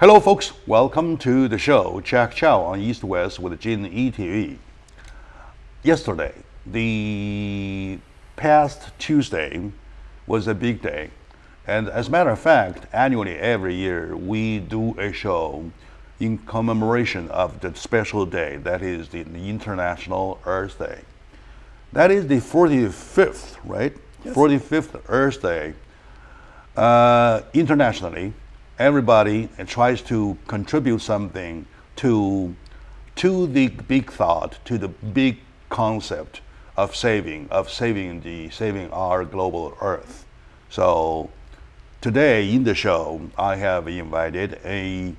Hello, folks. Welcome to the show, Jack Chow on East West with G&E TV. Yesterday, the past Tuesday, was a big day. And as a matter of fact, annually, every year, we do a show in commemoration of the special day, that is the International Earth Day. That is the 45th, right? Yes. 45th Earth Day. Internationally, everybody tries to contribute something to the big thought, to the big concept of saving our global Earth. So today in the show, I have invited a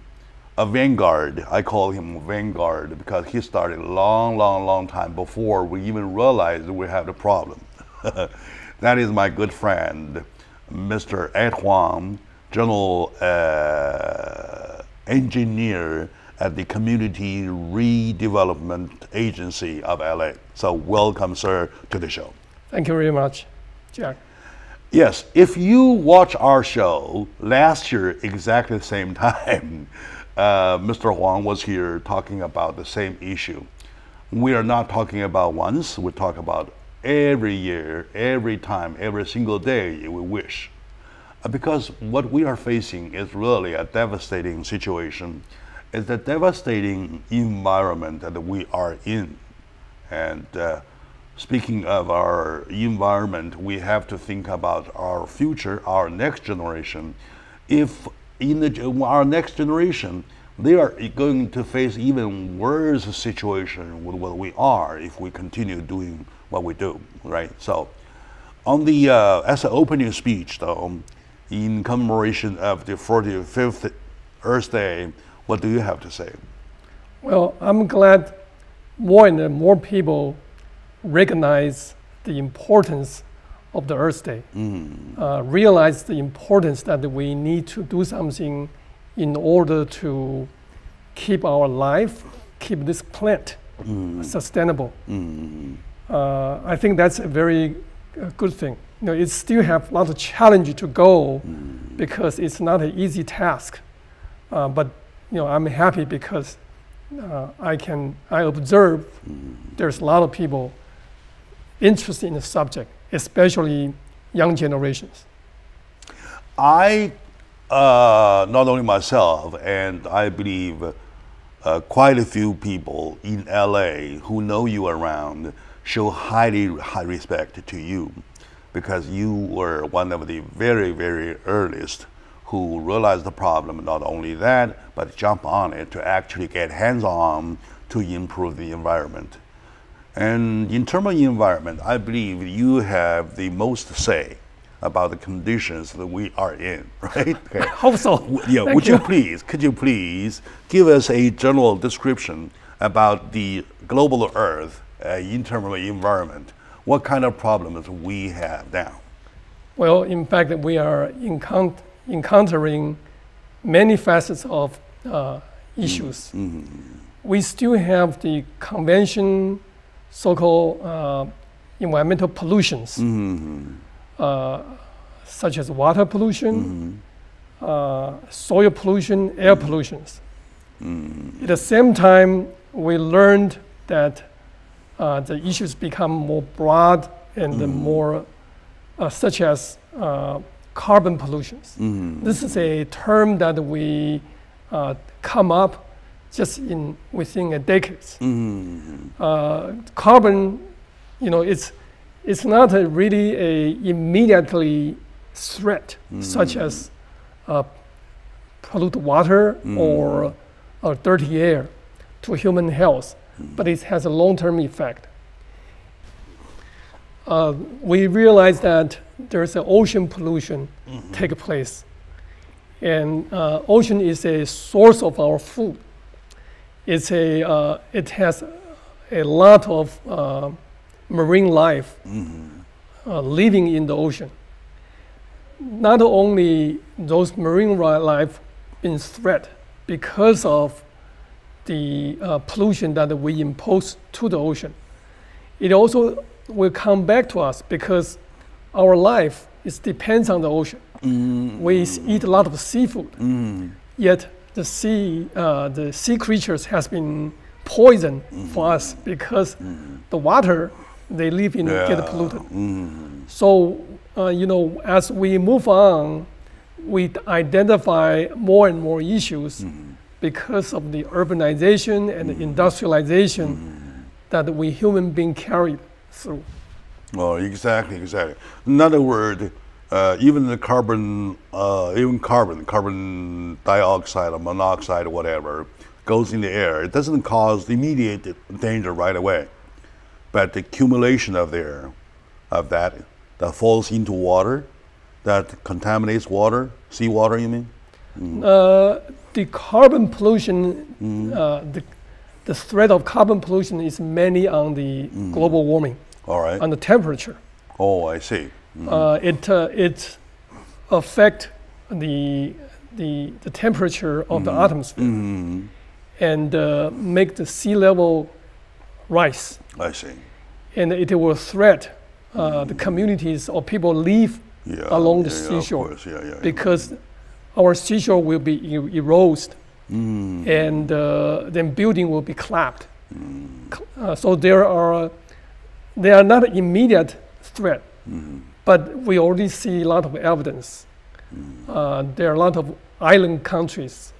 vanguard. I call him Vanguard because he started a long time before we even realized we had a problem. That is my good friend, Mr. Ed Huang, General Engineer at the Community Redevelopment Agency of LA. So welcome, sir, to the show. Thank you very much, Jack. Yes, if you watch our show last year, exactly the same time, Mr. Huang was here talking about the same issue. We are not talking about once, we talk about every year, every time, every single day we wish. Because what we are facing is really a devastating situation. It's a devastating environment that we are in. And speaking of our environment, we have to think about our future, our next generation. If in our next generation, they are going to face even worse situation with what we are if we continue doing what we do, right? So on the, as an opening speech though, in commemoration of the 45th Earth Day, what do you have to say? Well, I'm glad more and more people recognize the importance of the Earth Day, realize the importance that we need to do something in order to keep our life, keep this planet sustainable. I think that's a very good thing. You know, it still have a lot of challenge to go because it's not an easy task. But you know, I'm happy because I observe there's a lot of people interested in the subject, especially young generations. I, not only myself, and I believe quite a few people in LA who know you around show high respect to you, because you were one of the very earliest who realized the problem. Not only that, but jump on it to actually get hands-on to improve the environment. And in terms of the environment, I believe you have the most say about the conditions that we are in, right? Okay. I hope so. Yeah. Could you please give us a general description about the global Earth in terms of the environment? What kind of problems we have now? Well, in fact, we are encountering many facets of issues. We still have the convention, so-called environmental pollutions, such as water pollution, soil pollution, air pollutions. At the same time, we learned that the issues become more broad and more such as carbon pollutions. This is a term that we come up just within a decade. Carbon, you know, it's not really a immediately threat, such as pollute water or dirty air to human health, but it has a long-term effect. We realize that there's an ocean pollution take place, and ocean is a source of our food. It has a lot of marine life living in the ocean. Not only those marine life in threat because of the pollution that we impose to the ocean, it also will come back to us because our life depends on the ocean. We eat a lot of seafood, yet the sea creatures has been poisoned for us because the water they live in get polluted. So as we move on, we identify more and more issues because of the urbanization and the industrialization that we human beings carried through. Oh, exactly. In other words, even the carbon dioxide or monoxide or whatever goes in the air. It doesn't cause immediate danger right away, but the accumulation of that falls into water, that contaminates water, seawater, you mean? The carbon pollution, the threat of carbon pollution is mainly on the global warming, all right, on the temperature. Oh, I see. It affects the temperature of the atmosphere and make the sea level rise. I see. And it will threat the communities or people live along the seashore, because our seashore will be eroded, and then building will be collapsed. So they are not an immediate threat, but we already see a lot of evidence. There are a lot of island countries,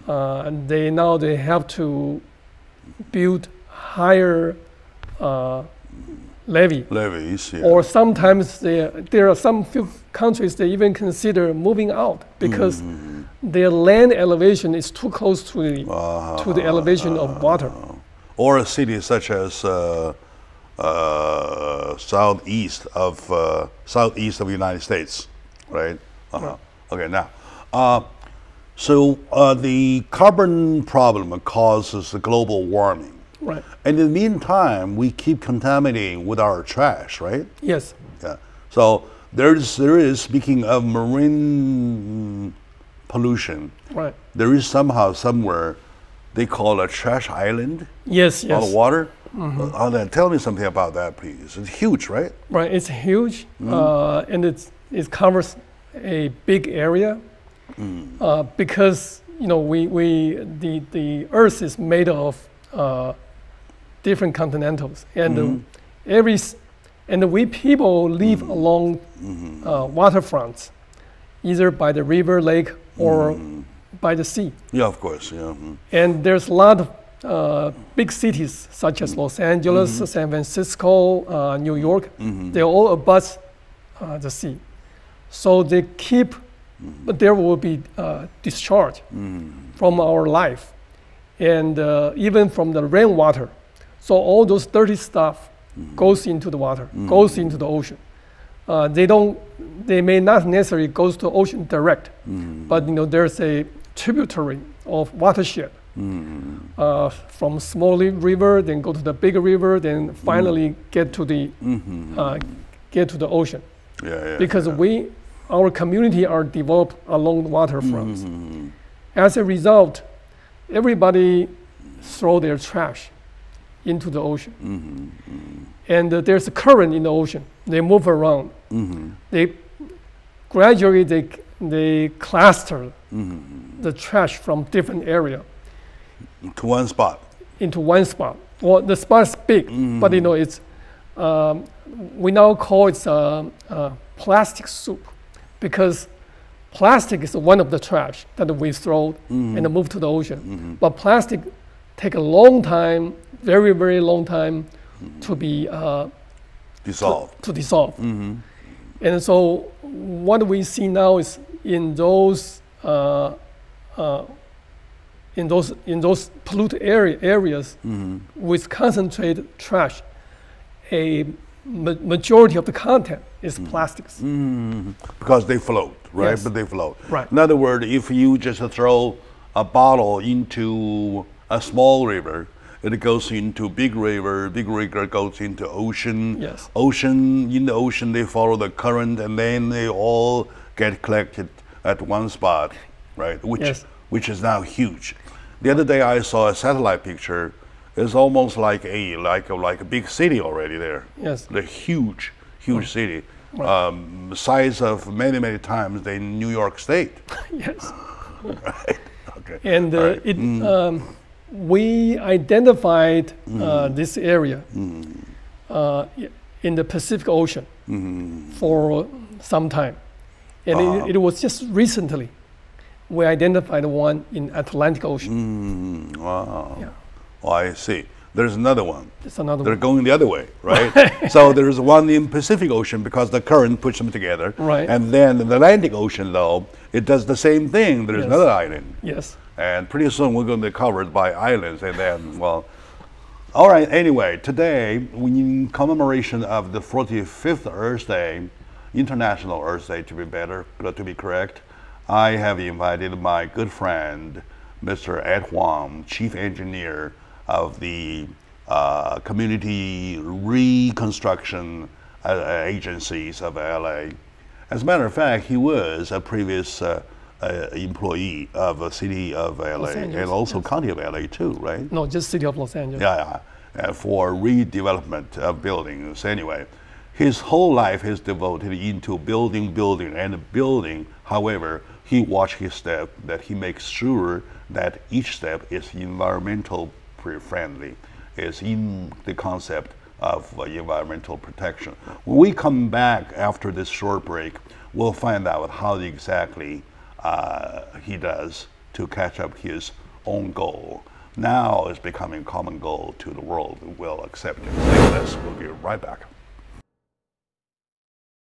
and they have to build higher levies, or sometimes there are some few countries they even consider moving out because their land elevation is too close to the elevation of water. Or a city such as southeast of the United States, right? Okay, now, so the carbon problem causes the global warming. Right. And in the meantime, we keep contaminating with our trash, right? Yes. Yeah. So there is, speaking of marine pollution, right, there is somewhere they call a trash island. Yes. On the water. Tell me something about that, please. It's huge, right? Right. It's huge, and it covers a big area because the Earth is made of different continentals, and we people live along waterfronts, either by the river, lake, or by the sea. Yeah, of course. Yeah. And there's a lot of big cities such as Los Angeles, San Francisco, New York. They all abut the sea, so they keep. But there will be discharge from our life, and even from the rainwater. So all those dirty stuff goes into the water, goes into the ocean. They may not necessarily goes to ocean direct, but there's a tributary of watershed from small river, then go to the big river, then finally get to the ocean. Because our community are developed along the waterfronts. As a result, everybody throw their trash into the ocean. And there's a current in the ocean. They move around. They gradually they cluster the trash from different area to one spot. Into one spot. Well, the spot is big, but it's we now call it plastic soup, because plastic is one of the trash that we throw and move to the ocean. But plastic take a long time, very, very long time to be dissolved. To dissolve. And so what we see now is in those polluted areas with concentrated trash, a majority of the content is plastics. Because they float, right? Yes. But they float. Right. In other words, if you just throw a bottle into a small river, it goes into big river goes into ocean. Yes. In the ocean, they follow the current, and then they all get collected at one spot, right? Which is now huge. The other day I saw a satellite picture. It's almost like a big city already there. Yes. The huge city, Right. size of many times the New York State. Yes. Right. Okay. And All right. we identified this area in the Pacific Ocean for some time. And it was just recently we identified one in Atlantic Ocean. Wow. Yeah. Oh, I see. There's another one. There's another They're one. going the other way, right? So there's one in Pacific Ocean because the current pushed them together. Right. And then in the Atlantic Ocean, though, it does the same thing. There's Yes. another island. Yes. And pretty soon we're going to be covered by islands. And then, well, all right. Anyway, today, in commemoration of the 45th Earth Day, International Earth Day to be better, to be correct, I have invited my good friend, Mr. Ed Huang, Chief Engineer of the Community Reconstruction Agencies of LA. As a matter of fact, he was a previous employee of the city of LA and also County of LA too, right? No, just City of Los Angeles. Yeah, for redevelopment of buildings. Anyway, his whole life is devoted into building. However, he watched his step, that he makes sure that each step is environmental friendly, is in the concept of environmental protection. When we come back after this short break, we'll find out how exactly he does to catch up his own goal. Now it's becoming a common goal to the world. We'll accept it. Stay with us. We'll be right back.